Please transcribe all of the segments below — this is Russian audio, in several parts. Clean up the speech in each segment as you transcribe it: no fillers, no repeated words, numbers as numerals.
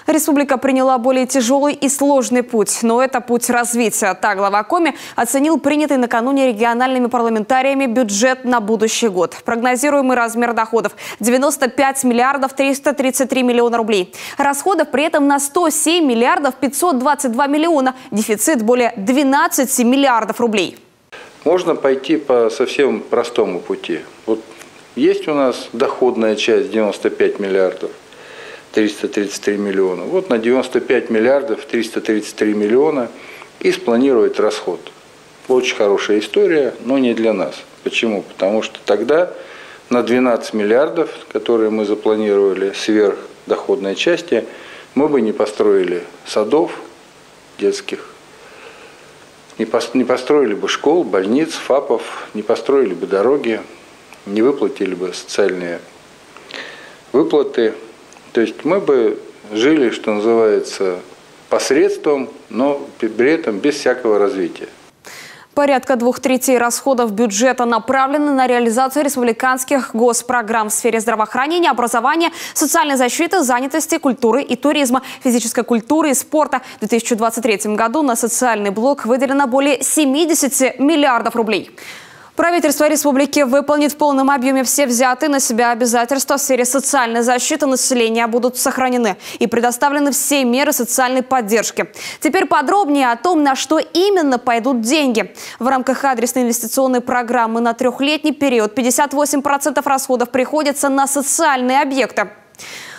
Республика приняла более тяжелый и сложный путь, но это путь развития. Так глава Коми оценил принятый накануне региональными парламентариями бюджет на будущий год. Прогнозируемый размер доходов – 95 миллиардов 333 миллиона рублей. Расходов при этом на 107 миллиардов 522 миллиона. Дефицит более 12 миллиардов рублей. Можно пойти по совсем простому пути. Вот есть у нас доходная часть 95 миллиардов 333 миллиона. Вот на 95 миллиардов 333 миллиона и спланировать расход. Очень хорошая история, но не для нас. Почему? Потому что тогда на 12 миллиардов, которые мы запланировали сверх доходной части, мы бы не построили садов детских, не построили бы школ, больниц, ФАПов, не построили бы дороги, не выплатили бы социальные выплаты. То есть мы бы жили, что называется, посредством, но при этом без всякого развития. Порядка 2/3 расходов бюджета направлены на реализацию республиканских госпрограмм в сфере здравоохранения, образования, социальной защиты, занятости, культуры и туризма, физической культуры и спорта. В 2023 году на социальный блок выделено более 70 миллиардов рублей. Правительство республики выполнит в полном объеме все взятые на себя обязательства в сфере социальной защиты населения будут сохранены и предоставлены все меры социальной поддержки. Теперь подробнее о том, на что именно пойдут деньги. В рамках адресной инвестиционной программы на трехлетний период 58% расходов приходится на социальные объекты.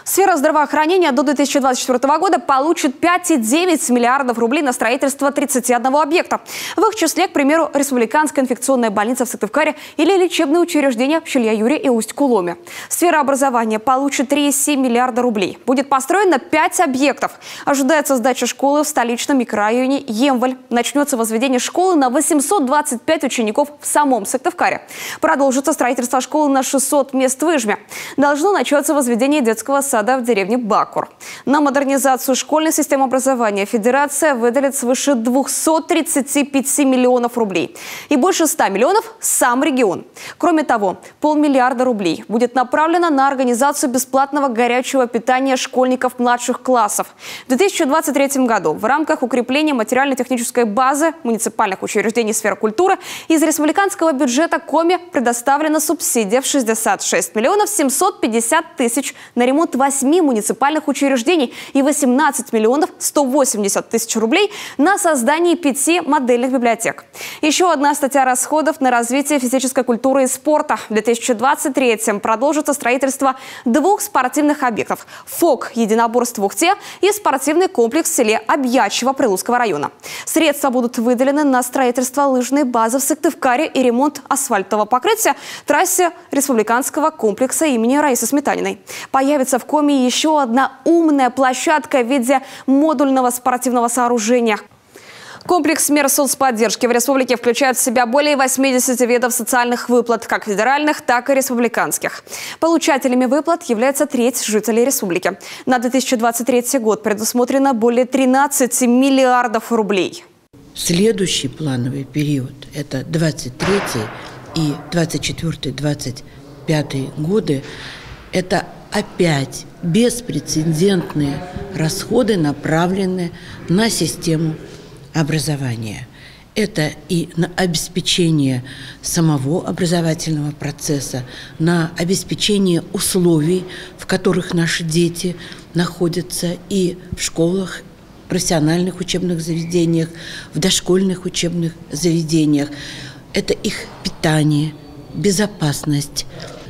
Сфера здравоохранения до 2024 года получит 5,9 миллиардов рублей на строительство 31 объекта. В их числе, к примеру, республиканская инфекционная больница в Сыктывкаре или лечебные учреждения в Чилья-Юре и Усть-Куломе. Сфера образования получит 3,7 миллиарда рублей. Будет построено 5 объектов. Ожидается сдача школы в столичном микрорайоне Емваль. Начнется возведение школы на 825 учеников в самом Сыктывкаре. Продолжится строительство школы на 600 мест в Ижме. Должно начаться возведение детского сада в деревне Бакур. На модернизацию школьной системы образования Федерация выделит свыше 235 миллионов рублей. И больше 100 миллионов – сам регион. Кроме того, 500 миллиарда рублей будет направлено на организацию бесплатного горячего питания школьников младших классов. В 2023 году в рамках укрепления материально-технической базы муниципальных учреждений сферы культуры из республиканского бюджета Коми предоставлена субсидия в 66 миллионов 750 тысяч на ремонт 8 муниципальных учреждений и 18 миллионов 180 тысяч рублей на создание 5 модельных библиотек. Еще одна статья расходов на развитие физической культуры и спорта. В 2023-м продолжится строительство 2 спортивных объектов – ФОК «Единоборств» в Ухте и спортивный комплекс в селе Объячево Прилузского района. Средства будут выделены на строительство лыжной базы в Сыктывкаре и ремонт асфальтового покрытия трассе республиканского комплекса имени Раисы Сметаниной. Появится в Коми еще одна умная площадка в виде модульного спортивного сооружения. Комплекс мер соцподдержки в республике включает в себя более 80 видов социальных выплат, как федеральных, так и республиканских. Получателями выплат является треть жителей республики. На 2023 год предусмотрено более 13 миллиардов рублей. Следующий плановый период – это 23 и 24-25 годы. Это опять беспрецедентные расходы, направленные на систему образования. Это и на обеспечение самого образовательного процесса, на обеспечение условий, в которых наши дети находятся и в школах, профессиональных учебных заведениях, в дошкольных учебных заведениях. Это их питание, безопасность.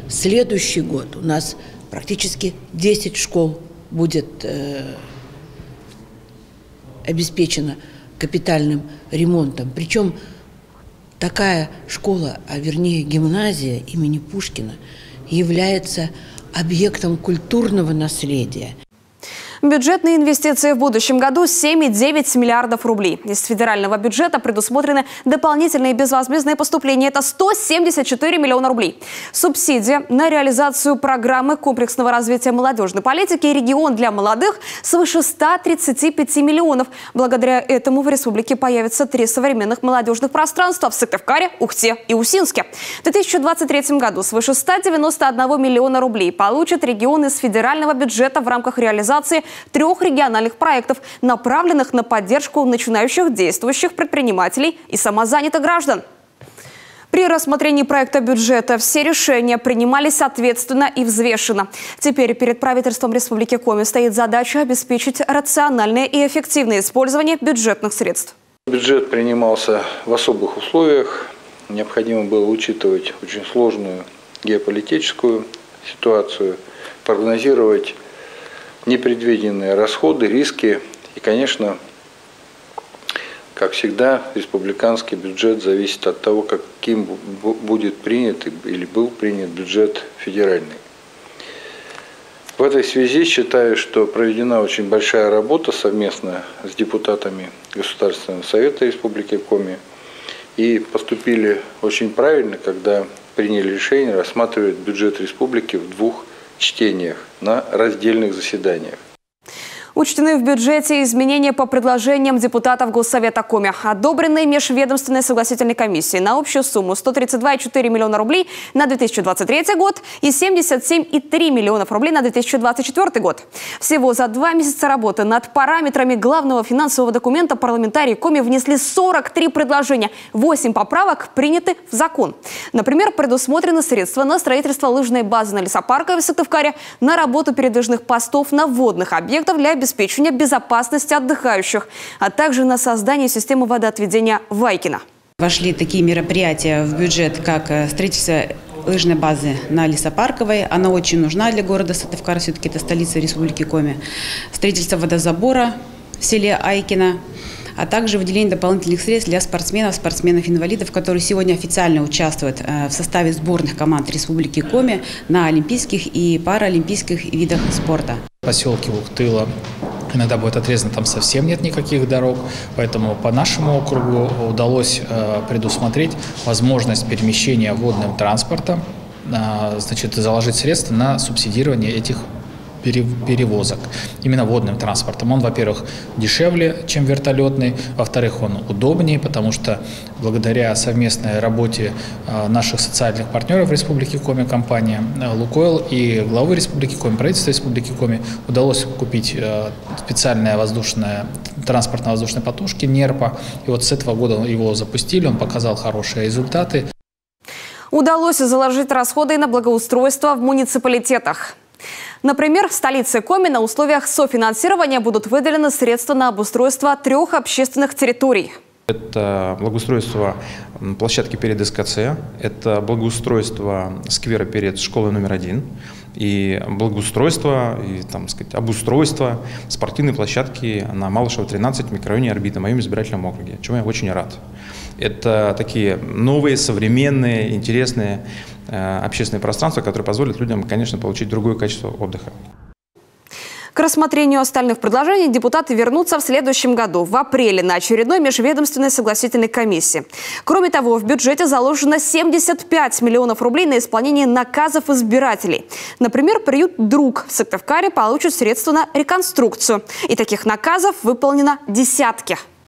Следующий год у нас практически 10 школ будет обеспечено капитальным ремонтом. Причем такая школа, а вернее гимназия имени Пушкина, является объектом культурного наследия. Бюджетные инвестиции в будущем году 7,9 миллиардов рублей. Из федерального бюджета предусмотрены дополнительные безвозмездные поступления. Это 174 миллиона рублей. Субсидия на реализацию программы комплексного развития молодежной политики и регион для молодых свыше 135 миллионов. Благодаря этому в республике появится 3 современных молодежных пространства в Сыктывкаре, Ухте и Усинске. В 2023 году свыше 191 миллиона рублей получат регионы из федерального бюджета в рамках реализации 3 региональных проектов, направленных на поддержку начинающих действующих предпринимателей и самозанятых граждан. При рассмотрении проекта бюджета все решения принимались ответственно и взвешенно. Теперь перед правительством Республики Коми стоит задача обеспечить рациональное и эффективное использование бюджетных средств. Бюджет принимался в особых условиях. Необходимо было учитывать очень сложную геополитическую ситуацию, прогнозировать непредвиденные расходы, риски и, конечно, как всегда, республиканский бюджет зависит от того, каким будет принят или был принят бюджет федеральный. В этой связи считаю, что проведена очень большая работа совместно с депутатами Государственного совета Республики Коми и поступили очень правильно, когда приняли решение рассматривать бюджет республики в 2 чтениях на раздельных заседаниях. Учтены в бюджете изменения по предложениям депутатов Госсовета Коми, одобренные межведомственной согласительной комиссией на общую сумму 132,4 миллиона рублей на 2023 год и 77,3 миллионов рублей на 2024 год. Всего за 2 месяца работы над параметрами главного финансового документа парламентарии Коми внесли 43 предложения, 8 поправок приняты в закон. Например, предусмотрены средства на строительство лыжной базы на Лесопарковой в Сыктывкаре, на работу передвижных постов на водных объектах для обеспечения безопасности отдыхающих, а также на создание системы водоотведения Вайкино. Вошли такие мероприятия в бюджет, как строительство лыжной базы на Лесопарковой. Она очень нужна для города Сыктывкар, все-таки это столица Республики Коми. Строительство водозабора в селе Айкино, а также выделение дополнительных средств для спортсменов-инвалидов, которые сегодня официально участвуют в составе сборных команд Республики Коми на олимпийских и паралимпийских видах спорта. В поселке Ухтыла иногда будет отрезано, там совсем нет никаких дорог, поэтому по нашему округу удалось предусмотреть возможность перемещения водным транспортом, значит, заложить средства на субсидирование этих перевозок именно водным транспортом. Он, во-первых, дешевле, чем вертолетный, во-вторых, он удобнее, потому что благодаря совместной работе наших социальных партнеров в Республике Коми, компания «Лукойл» и главы Республики Коми, правительства Республики Коми, удалось купить специальные транспортно-воздушные потушки «Нерпа». И вот с этого года его запустили, он показал хорошие результаты. Удалось заложить расходы на благоустройство в муниципалитетах. Например, в столице Коми на условиях софинансирования будут выделены средства на обустройство 3 общественных территорий. Это благоустройство площадки перед СКЦ, это благоустройство сквера перед школой номер 1 и благоустройство, и, там, сказать, обустройство спортивной площадки на Малышева 13 в микрорайоне Орбита, в моем избирательном округе, чему я очень рад. Это такие новые, современные, интересные общественные пространства, которые позволят людям, конечно, получить другое качество отдыха. К рассмотрению остальных предложений депутаты вернутся в следующем году, в апреле, на очередной межведомственной согласительной комиссии. Кроме того, в бюджете заложено 75 миллионов рублей на исполнение наказов избирателей. Например, приют «Друг» в Сыктывкаре получит средства на реконструкцию. И таких наказов выполнено десятки.